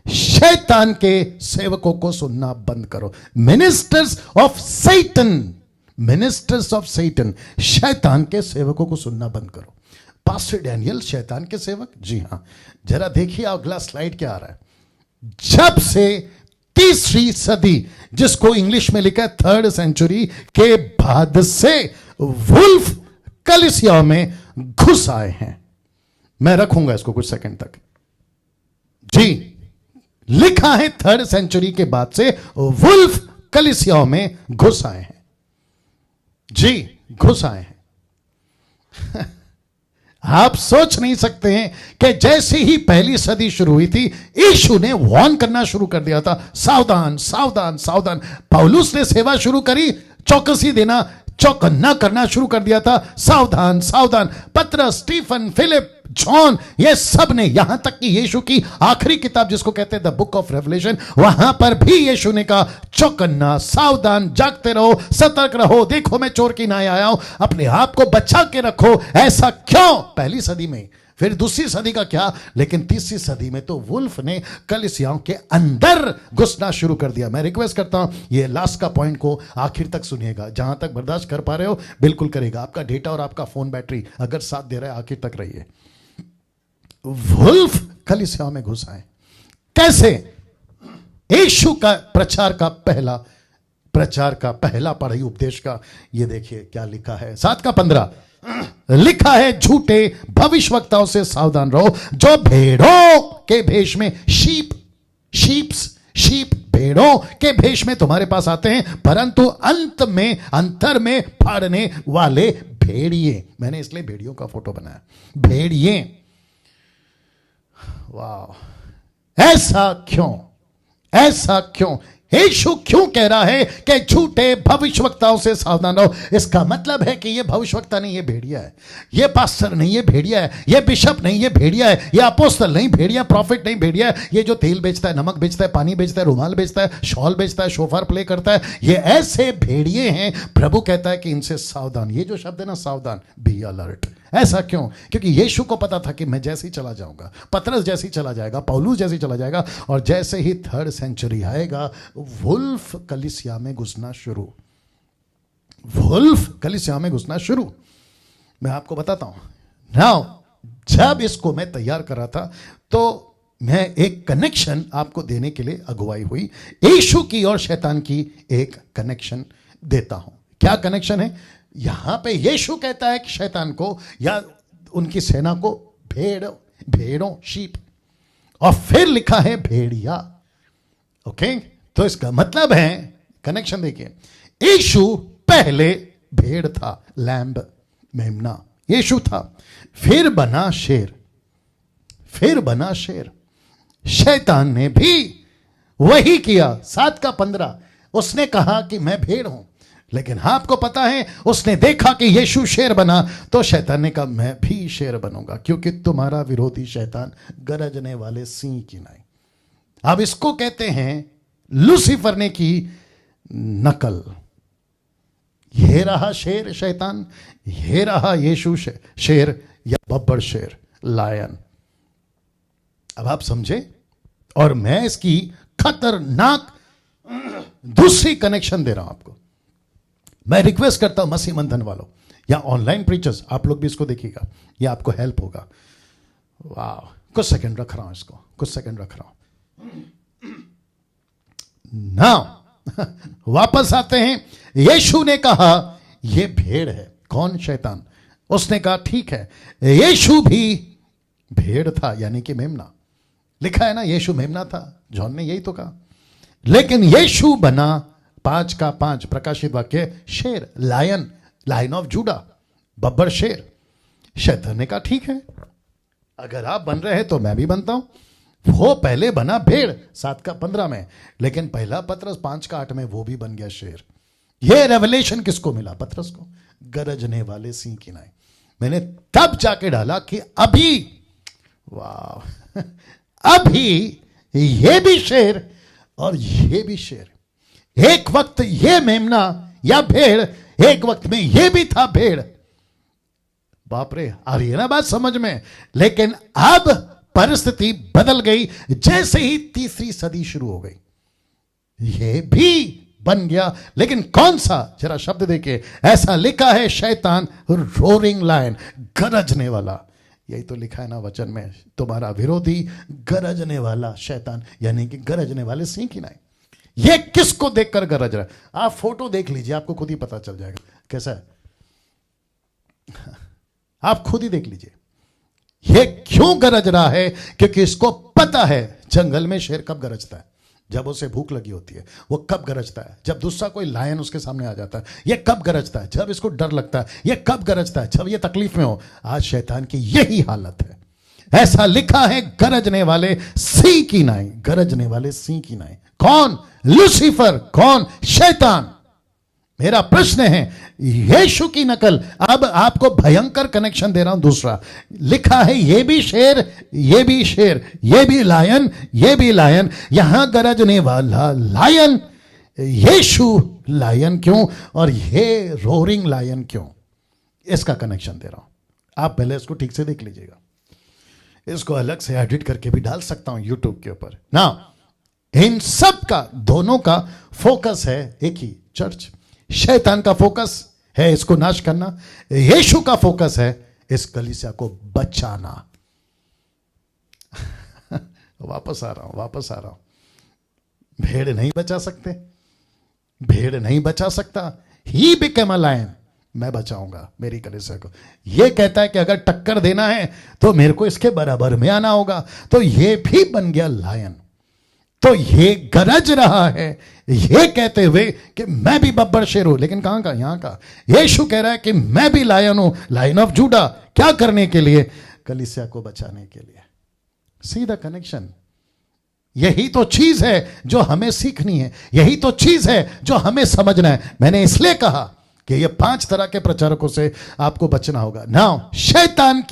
शैतान के सेवकों को सुनना बंद करो। Ministers of Satan, ministers of Satan, शैतान के सेवकों को सुनना बंद करो। पास्टर डैनियल शैतान के सेवक? जी हां। जरा देखिए अगला स्लाइड क्या आ रहा है। जब से तीसरी सदी, जिसको इंग्लिश में लिखा है 3rd सेंचुरी के बाद से वुल्फ कलीसिया में घुस आए हैं। मैं रखूंगा इसको कुछ सेकंड तक। जी, लिखा है 3rd सेंचुरी के बाद से वुल्फ कलीसिया में घुस आए हैं। जी, घुस आए हैं। आप सोच नहीं सकते हैं कि जैसे ही पहली सदी शुरू हुई थी, यीशु ने वार्न करना शुरू कर दिया था, सावधान सावधान सावधान। पौलुस ने सेवा शुरू करी, चौकसी देना, चौकन्ना करना शुरू कर दिया था, सावधान सावधान। पतरस, स्टीफन, फिलिप, जॉन, ये सब ने, यहां तक कि यीशु की आखिरी किताब जिसको कहते हैं द बुक ऑफ रेवलेशन, वहां पर भी यीशु ने कहा चौकन्ना, सावधान, जागते रहो, सतर्क रहो, देखो मैं चोर की नाई आया हूं, अपने आप को बचा के रखो। ऐसा क्यों? पहली सदी में, फिर दूसरी सदी का क्या, लेकिन तीसरी सदी में तो वुल्फ ने कलीसियाओं के अंदर घुसना शुरू कर दिया। मैं रिक्वेस्ट करता हूं ये लास्ट का पॉइंट को आखिर तक सुनिएगा, जहां तक बर्दाश्त कर पा रहे हो बिल्कुल करेगा। आपका डेटा और आपका फोन बैटरी अगर साथ दे रहा है, आखिर तक रहिए। वुल्फ कलीसियाओं में घुस आए कैसे? यीशु का प्रचार का पहला पढ़ाई उपदेश का ये देखिए क्या लिखा है, 7:15 लिखा है, झूठे भविष्यवक्ताओं से सावधान रहो, जो भेड़ों के भेष में शीप भेड़ों के भेष में तुम्हारे पास आते हैं, परंतु अंतर में फाड़ने वाले भेड़िए। मैंने इसलिए भेड़ियों का फोटो बनाया, भेड़िए। वाह, ऐसा क्यों? यीशु क्यों कह रहा है कि झूठे भविष्यवक्ताओं से सावधान रहो? इसका मतलब है कि ये भविष्यवक्ता नहीं, ये भेड़िया है। ये पास्टर नहीं, ये भेड़िया है। ये बिशप नहीं, ये भेड़िया है। ये अपोस्तल नहीं, भेड़िया। प्रॉफिट नहीं, भेड़िया है। ये जो तेल बेचता है, नमक बेचता है, पानी बेचता है, रुमाल बेचता है, शॉल बेचता है, शोफर प्ले करता है, ये ऐसे भेड़िए हैं। प्रभु कहता है कि इनसे सावधान। ये जो शब्द है ना, सावधान, बी अलर्ट। ऐसा क्यों? क्योंकि यीशु को पता था कि मैं जैसे ही चला जाऊंगा, पतरस जैसे ही चला जाएगा, पौलुस जैसे ही चला जाएगा, और जैसे ही 3rd सेंचुरी आएगा, वुल्फ कलीसिया में घुसना शुरू। मैं आपको बताता हूं नाउ, जब इसको मैं तैयार कर रहा था तो मैं एक कनेक्शन आपको देने के लिए अगुवाई हुई। यीशु की और शैतान की एक कनेक्शन देता हूं। क्या कनेक्शन है? यहां पे यीशु कहता है कि शैतान को या उनकी सेना को भेड़ों, शीप, और फिर लिखा है भेड़िया। ओके, तो इसका मतलब है, कनेक्शन देखिए, यीशु पहले भेड़ था, लैम्ब, मेमना यीशु था, फिर बना शेर। शैतान ने भी वही किया। 7:15 उसने कहा कि मैं भेड़ हूं, लेकिन आपको पता है उसने देखा कि यीशु शेर बना, तो शैतान ने कहा मैं भी शेर बनूंगा, क्योंकि तुम्हारा विरोधी शैतान गरजने वाले सिंह की नाई। अब इसको कहते हैं लूसीफर ने की नकल। ये रहा शेर शैतान, ये रहा यीशु शेर या बब्बर शेर, लायन। अब आप समझे? और मैं इसकी खतरनाक दूसरी कनेक्शन दे रहा हूं आपको। मैं रिक्वेस्ट करता हूं मसीह मंथन वालों या ऑनलाइन प्रीचर्स, आप लोग भी इसको देखिएगा, ये आपको हेल्प होगा। वाह, कुछ सेकंड रख रहा हूं। नाउ वापस आते हैं। यीशु ने कहा यह भेड़ है। कौन? शैतान। उसने कहा ठीक है, यीशु भी भेड़ था, यानी कि मेमना। लिखा है ना, यीशु मेमना था, जॉन ने यही तो कहा। लेकिन यीशु बना 5:5 प्रकाशित वाक्य शेर, लायन ऑफ जूडा, बब्बर शेर। शैतान ने कहा ठीक है, अगर आप बन रहे हैं तो मैं भी बनता हूं। वो पहले बना भेड़ 7:15 में, लेकिन पहला पतरस 5:8 में वो भी बन गया शेर। ये रेवलेशन किसको मिला? पतरस को। गरजने वाले सिंह की नाई। मैंने तब जाके डाला कि अभी, वाह, अभी ये भी शेर और ये भी शेर। एक वक्त ये मेमना या भेड़, एक वक्त में ये भी था भेड़। बाप रे, आ रही है ना बात समझ में? लेकिन अब परिस्थिति बदल गई जैसे ही तीसरी सदी शुरू हो गई। यह भी बन गया, लेकिन कौन सा? जरा शब्द देखिए, ऐसा लिखा है शैतान रोरिंग लायन, गरजने वाला। यही तो लिखा है ना वचन में, तुम्हारा विरोधी गरजने वाला शैतान, यानी कि गरजने वाले सिंह की नाई। ये किसको देखकर गरज रहा है? आप फोटो देख लीजिए, आपको खुद ही पता चल जाएगा कैसा है। आप खुद ही देख लीजिए ये क्यों गरज रहा है, क्योंकि इसको पता है जंगल में शेर कब गरजता है, जब उसे भूख लगी होती है। वो कब गरजता है? जब दूसरा कोई लायन उसके सामने आ जाता है। ये कब गरजता है? जब इसको डर लगता है। ये कब गरजता है? जब ये तकलीफ में हो। आज शैतान की यही हालत है। ऐसा लिखा है गरजने वाले सिंह की नाई, गरजने वाले सिंह की नाई। कौन? लूसीफर। कौन? शैतान। मेरा प्रश्न है, यीशु की नकल, अब आपको भयंकर कनेक्शन दे रहा हूं। दूसरा लिखा है ये भी शेर, ये भी शेर, ये भी लायन, ये भी लायन। यहां गरजने वाला लायन यीशु लायन क्यों, और ये रोरिंग लायन क्यों? इसका कनेक्शन दे रहा हूं। आप पहले इसको ठीक से देख लीजिएगा। इसको अलग से एडिट करके भी डाल सकता हूं यूट्यूब के ऊपर ना। इन सब का, दोनों का फोकस है एक ही, चर्च। शैतान का फोकस है इसको नाश करना, यीशु का फोकस है इस कलीसिया को बचाना। वापस आ रहा हूं। भेड़ नहीं बचा सकते, भेड़ नहीं बचा सकता। ही बिकेम अ लायन, मैं बचाऊंगा मेरी कलीसिया को। यह कहता है कि अगर टक्कर देना है तो मेरे को इसके बराबर में आना होगा। तो यह भी बन गया लायन। तो ये गरज रहा है ये कहते हुए कि मैं भी बब्बर शेर हूं, लेकिन कहां का? यहां का। यीशु कह रहा है कि मैं भी लायन हूं, लायन ऑफ जूडा। क्या करने के लिए? कलीसिया को बचाने के लिए। सीधा कनेक्शन। यही तो चीज है जो हमें सीखनी है, यही तो चीज है जो हमें समझना है। मैंने इसलिए कहा कि ये 5 तरह के प्रचारकों से आपको बचना होगा। नाउ शैतान की